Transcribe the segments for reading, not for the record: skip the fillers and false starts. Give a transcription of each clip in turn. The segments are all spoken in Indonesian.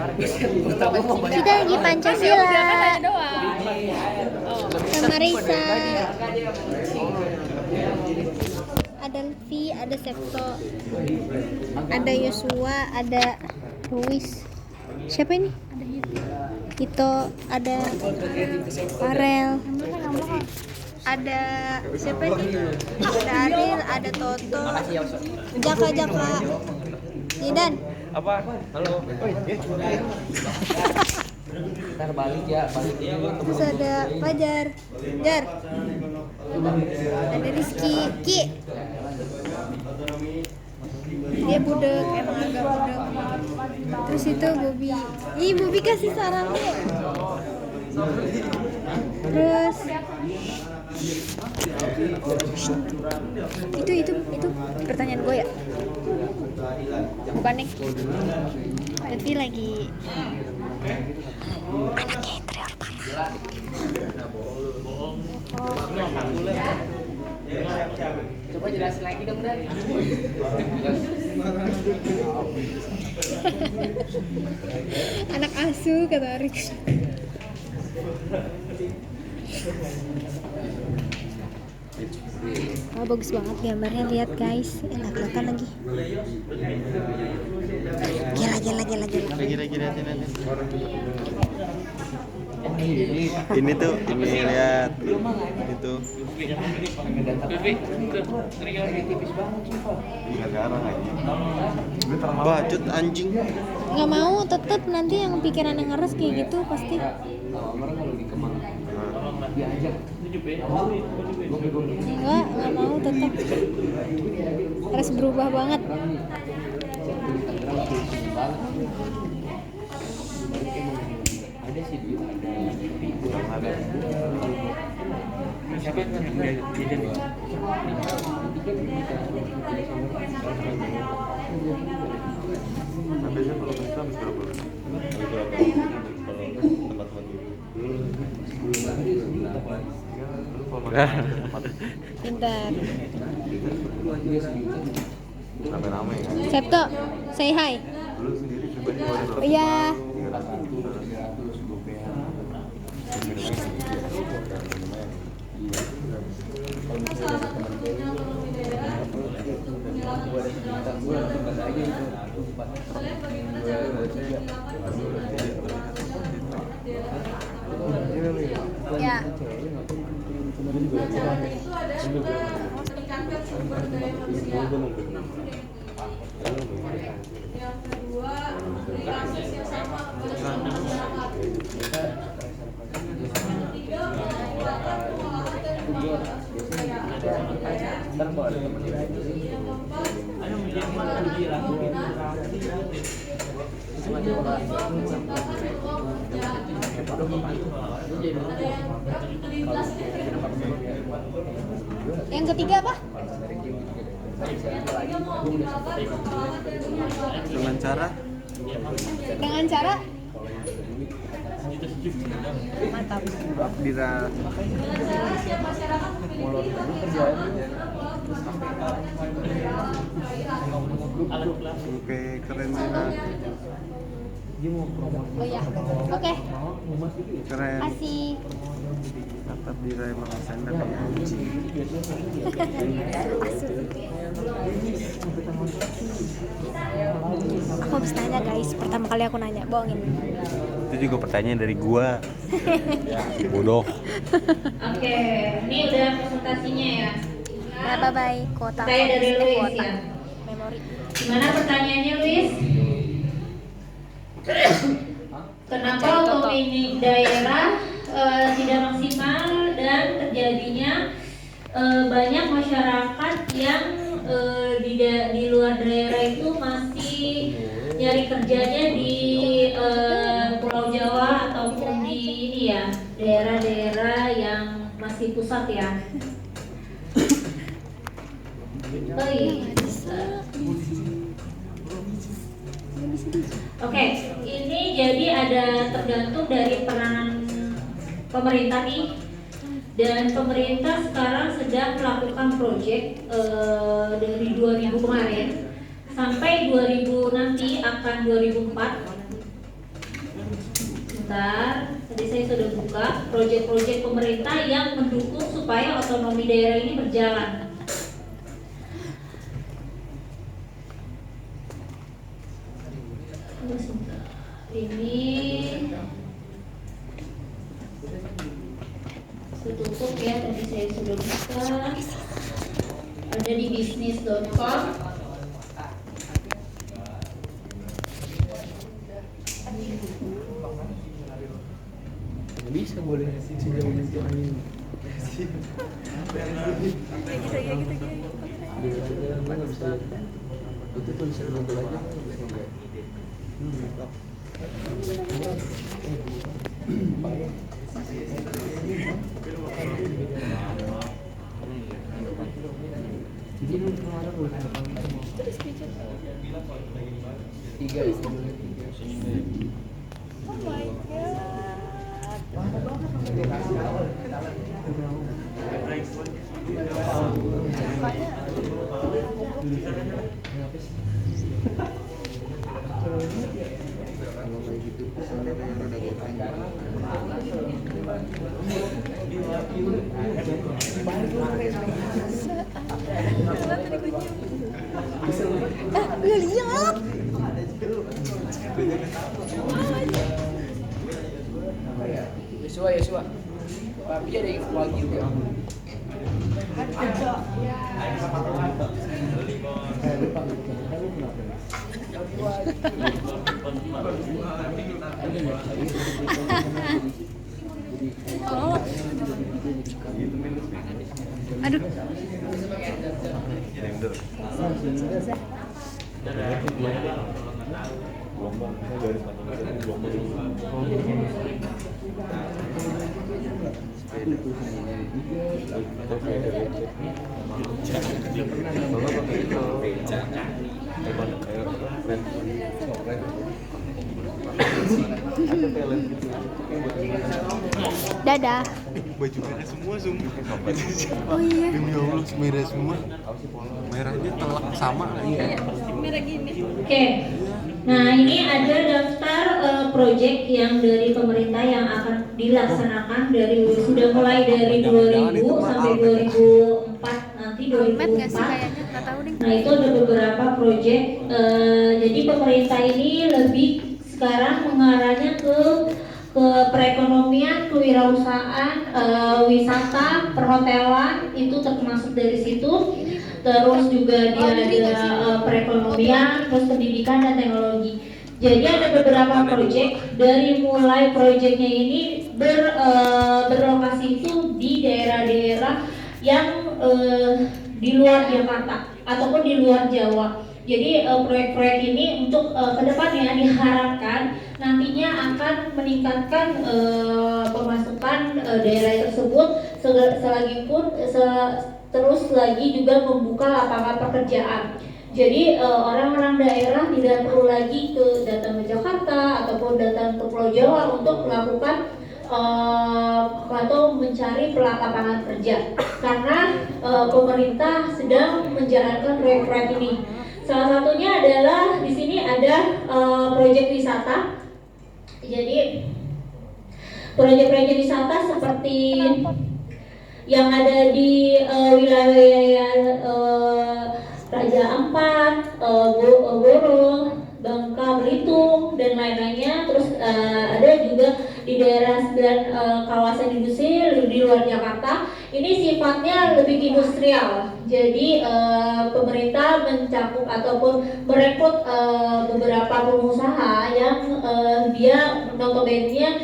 Kita lagi Pancasila sama Risa. Ada Lutfi, ada Septo, ada Yosua, ada Luis. Siapa ini? Hito, ada Farel, ada siapa ini? Ada Aril, ada Toto, Jaka, Zidan. Apa? Halo. Ntar balik ya, balik dulu. Terus ada Fajar, Jar, ada Rizky, Ki. Dia budek, emang agak budek. Terus itu Bobby. Ih, Bobby kasih saran deh. Terus itu pertanyaan gue ya. Bukan nih. Lutfi lagi anaknya interior parah. Coba jelasin lagi dong, Dan. Anak asuh kata Arik. Oh, bagus banget gambarnya, lihat guys. Enak-enakan lagi. Gila. Ini tuh, ini lihat itu. Bacut anjing. Nggak mau, tetep nanti yang pikiran yang ngeres kayak gitu pasti. Nggak mau, tetep harus berubah banget. Ada sih dia, ada. Siapa yang jajan ya? Biasanya kalau kita habis berapa? Pintar. Sampai ramai kan? Septo, say hi. Lu sendiri pribadi baru Iya. Ya. Yang ketiga apa? dengan cara Mantap. Dira oke keren banget. Oh ya. Oke. Keren. Asik. Tetap Dira emang sender kayak anjing. Aku habis nanya guys, pertama kali aku nanya, bohongin. Itu juga pertanyaan dari gua. Bodoh. Oke, ini udah presentasinya ya. Nah, bye kuota. Saya dari Luis kuota. ya. Memori. Gimana pertanyaannya, Luis? Kenapa otonomi daerah tidak maksimal dan terjadinya banyak masyarakat yang di luar daerah itu masih nyari kerjanya di Pulau Jawa ataupun di ini ya, daerah-daerah yang masih pusat ya. Oke, ini jadi ada tergantung dari peranan pemerintah nih, dan pemerintah sekarang sedang melakukan proyek dari 2000 kemarin sampai 2000 nanti akan 2004 sebentar. Tadi saya sudah buka proyek-proyek pemerintah yang mendukung supaya otonomi daerah ini berjalan. Sebentar. Ini tutup ya, tadi saya sudah buka. Ada di bisnis.com. Bisa boleh sudah menyentuh angin. Nggak bisa. Itu tulisan nonton aja. Jadi kemarin tiga itu. Oh my lihat. Yesua. Tapi ada yang wagyu ya. Oh. Aduh. Dadah. Baju merah semua Zoom. Oh iya. Demi Allah merah semua. Merahnya telak sama Iya. Merah gini. Oke. Nah, ini ada daftar proyek yang dari pemerintah yang akan dilaksanakan sudah mulai dari 2000 sampai 2004 nanti Met nggak sih 2004. kayaknya? Nggak tahu deh. Nah, itu ada beberapa proyek. Jadi pemerintah ini lebih sekarang mengarahnya ke perekonomian, kewirausahaan, wisata, perhotelan itu termasuk dari situ. Terus juga dia ada perekonomian, terus pendidikan dan teknologi. Jadi ada beberapa proyek, dari mulai proyeknya ini berlokasi itu di daerah-daerah yang di luar Jakarta ataupun di luar Jawa. Jadi proyek-proyek ini untuk kedepannya diharapkan nantinya akan meningkatkan pemasukan daerah tersebut terus lagi juga membuka lapangan pekerjaan. Jadi orang-orang daerah tidak perlu lagi datang ke Jakarta ataupun datang ke Pulau Jawa untuk melakukan atau mencari lapangan kerja, karena pemerintah sedang menjalankan proyek-proyek ini. Salah satunya adalah di sini ada proyek wisata. Jadi proyek-proyek wisata seperti yang ada di wilayah Raja Ampat, Boro, Bangka Belitung dan lain-lainnya. Terus ada juga di daerah 9 kawasan industri di luar Jakarta. Ini sifatnya lebih industrial. Jadi pemerintah mencakup ataupun merekrut beberapa pengusaha yang dia notabene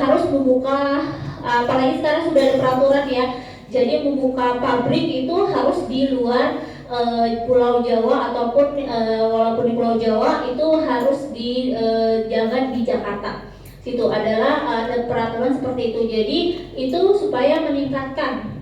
harus membuka, apalagi sekarang sudah ada peraturan ya. Jadi membuka pabrik itu harus di luar Pulau Jawa ataupun walaupun di Pulau Jawa itu harus jangan di Jakarta. Situ adalah ada peraturan seperti itu. Jadi itu supaya meningkatkan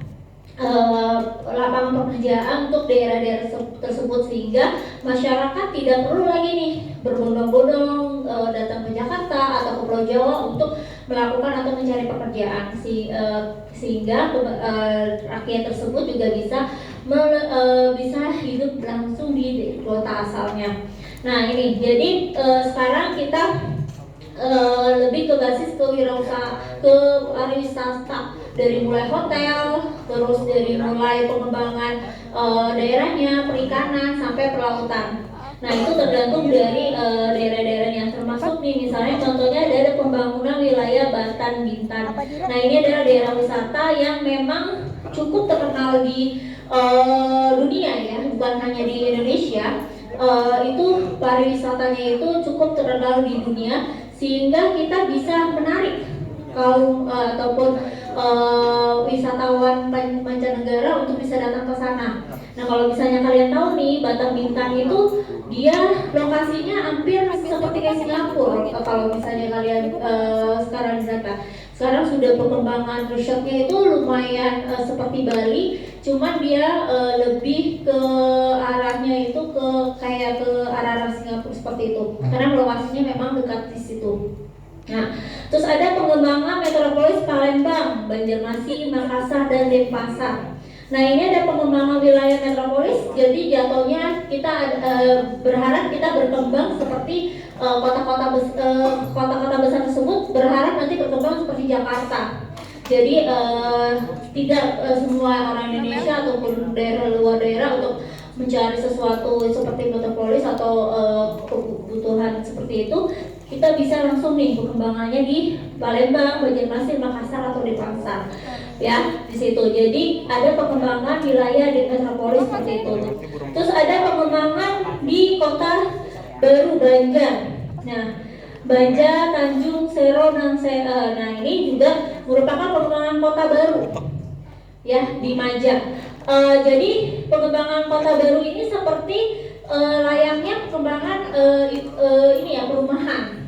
lapangan pekerjaan untuk daerah-daerah tersebut, sehingga masyarakat tidak perlu lagi nih berbondong-bondong datang ke Jakarta atau ke Pulau Jawa untuk melakukan atau mencari pekerjaan, sehingga rakyat tersebut juga bisa hidup langsung di kota asalnya. Nah ini jadi sekarang kita lebih ke basis kewirausahaan, ke pariwisata, dari mulai hotel, terus dari mulai pengembangan daerahnya, perikanan sampai pelautan. Nah itu tergantung dari daerah-daerahnya, termasuk nih misalnya contohnya ada pembangunan wilayah Batan Bintan. Nah ini adalah daerah wisata yang memang cukup terkenal di dunia ya, bukan hanya di Indonesia. Itu pariwisatanya itu cukup terkenal di dunia, sehingga kita bisa menarik kaum ataupun wisatawan mancanegara untuk bisa datang ke sana. Nah kalau misalnya kalian tahu nih, Batam Bintan itu dia lokasinya hampir seperti kayak Singapura. Kalau misalnya kalian sekarang di sana, sekarang sudah perkembangan resortnya itu lumayan seperti Bali, cuman dia lebih ke arahnya itu ke kayak ke arah Singapura seperti itu, karena lokasinya memang dekat di situ. Nah, terus ada pengembangan metropolis Palembang, Banjarmasin, Makassar, dan Denpasar. Nah ini ada pengembangan wilayah metropolis, jadi jatuhnya kita berharap kita berkembang seperti kota-kota besar tersebut, berharap nanti berkembang seperti Jakarta. Jadi tidak semua orang Indonesia ataupun daerah luar daerah untuk mencari sesuatu seperti metropolis atau kebutuhan seperti itu, kita bisa langsung nih perkembangannya di Palembang, Banjarmasin, Makassar atau Denpasar, ya di situ. Jadi ada pengembangan wilayah di metropolis seperti itu. Terus ada pengembangan di kota baru Banjar. Nah, Banjar, Tanjung, Sero, dan nah ini juga merupakan pengembangan kota baru, ya di Majak. Jadi pengembangan kota baru ini seperti layaknya pengembangan ini ya, perumahan.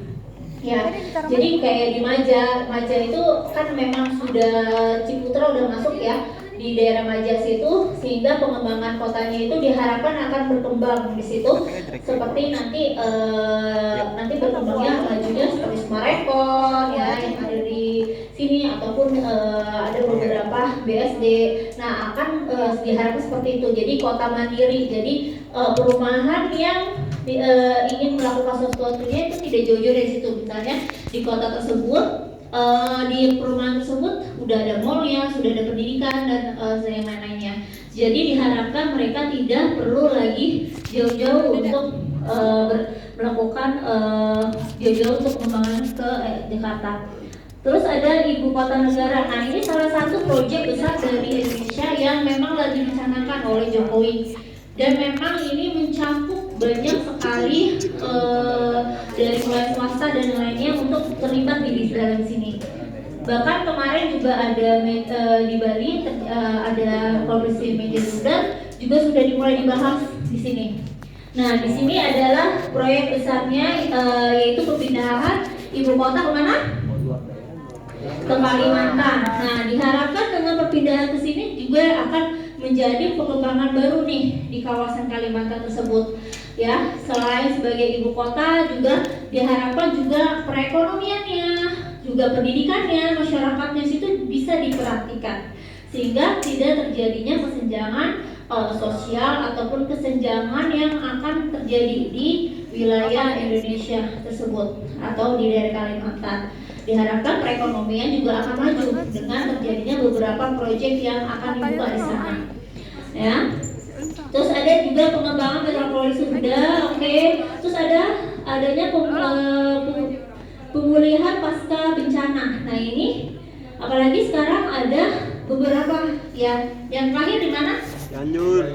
Ya, jadi kayak di Maja itu kan memang sudah Ciputra udah masuk ya di daerah Maja situ, sehingga pengembangan kotanya itu diharapkan akan berkembang di situ seperti nanti berkembangnya majunya seperti Sumarekon ya yang ada di sini, ataupun ada beberapa BSD. Nah akan diharapkan seperti itu, jadi kota mandiri, jadi perumahan yang ingin melakukan sesuatunya itu tidak jauh-jauh dari situ. Misalnya di kota tersebut, di perumahan tersebut udah ada mallnya, sudah ada pendidikan dan yang lain-lainnya. Jadi diharapkan mereka tidak perlu lagi jauh-jauh untuk melakukan jauh-jauh untuk pengembangan ke Jakarta. Terus ada ibu kota negara. Nah ini salah satu proyek besar dari Indonesia yang memang lagi dicanangkan oleh Jokowi, dan memang ini mencakup banyak sekali dari mulai swasta dan lainnya untuk terlibat di dalam sini. Bahkan kemarin juga ada di Bali ada konferensi media bundar juga sudah dimulai dibahas di sini. Nah di sini adalah proyek besarnya yaitu perpindahan ibu kota kemana? Ke Kalimantan. Nah diharapkan dengan perpindahan ke sini juga akan menjadi pengembangan baru nih di kawasan Kalimantan tersebut. Ya, selain sebagai ibu kota juga diharapkan juga perekonomiannya, juga pendidikannya, masyarakatnya situ bisa diperhatikan, sehingga tidak terjadinya kesenjangan sosial ataupun kesenjangan yang akan terjadi di wilayah Indonesia tersebut atau di daerah Kalimantan. Diharapkan perekonomian juga akan maju dengan terjadinya beberapa proyek yang akan dibuka di sana. Ya. Terus ada juga pengembangan metropolis sudah, oke. Terus adanya pemulihan pasca bencana. Nah ini apalagi sekarang ada beberapa ya, yang terakhir di mana? Cianjur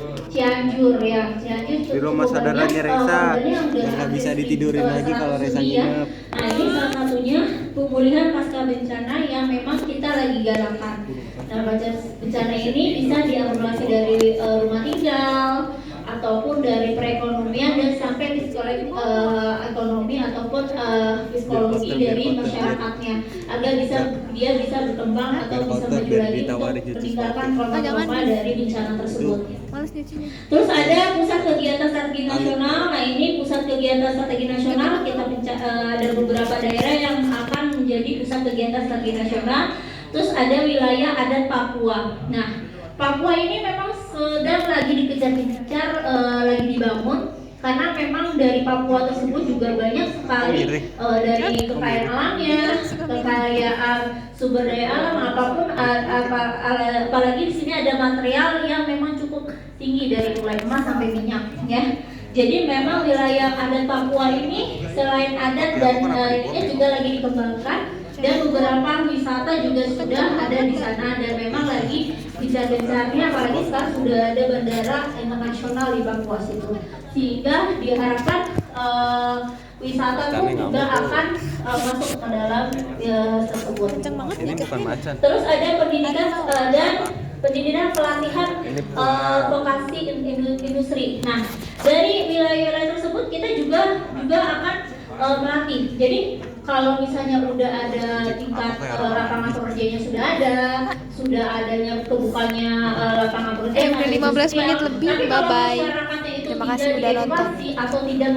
ya, Cianjur di rumah saudaranya Reza yang nggak bisa ditidurin lagi kalau Reza nginep. Nah ini salah satunya pemulihan pasca bencana yang memang kita lagi galakan. Nah bencana ini bisa diakumulasi dari rumah tinggal ataupun dari perekonomian dan sampai psikologi ekonomi ataupun psikologi dari masyarakatnya, agar dia bisa berkembang atau bisa maju lagi untuk meninggalkan trauma-trauma dari bencana tersebut. Terus ada pusat kegiatan strategi nasional. Nah ini pusat kegiatan strategi nasional, kita ada beberapa daerah yang akan menjadi pusat kegiatan strategi nasional. Terus ada wilayah adat Papua. Nah Papua ini memang sedang lagi dikejar-kejar, lagi dibangun karena memang dari Papua tersebut juga banyak sekali dari kekayaan alamnya, kekayaan sumber daya alam apapun, apalagi di sini ada material yang memang cukup tinggi dari mulai emas sampai minyak ya. Jadi memang wilayah adat Papua ini selain adat dan ininya juga lagi dikembangkan, dan beberapa wisata juga sudah ada di sana, dan memang lagi gencar-gencarnya, apalagi sekarang sudah ada bandara internasional di Papua situ, sehingga diharapkan wisata pun juga akan masuk ke dalam tersebut. Ini bukan macan. Terus ada pendidikan dan pendidikan pelatihan vokasi industri. Nah, dari wilayah-wilayah tersebut kita juga akan melatih. Jadi kalau misalnya udah ada tingkat lapangan pekerjaannya sudah adanya kebukanya lapangan pekerjaan. Udah 15 menit lebih. Bye bye. Terima kasih udah nonton. Atau tidak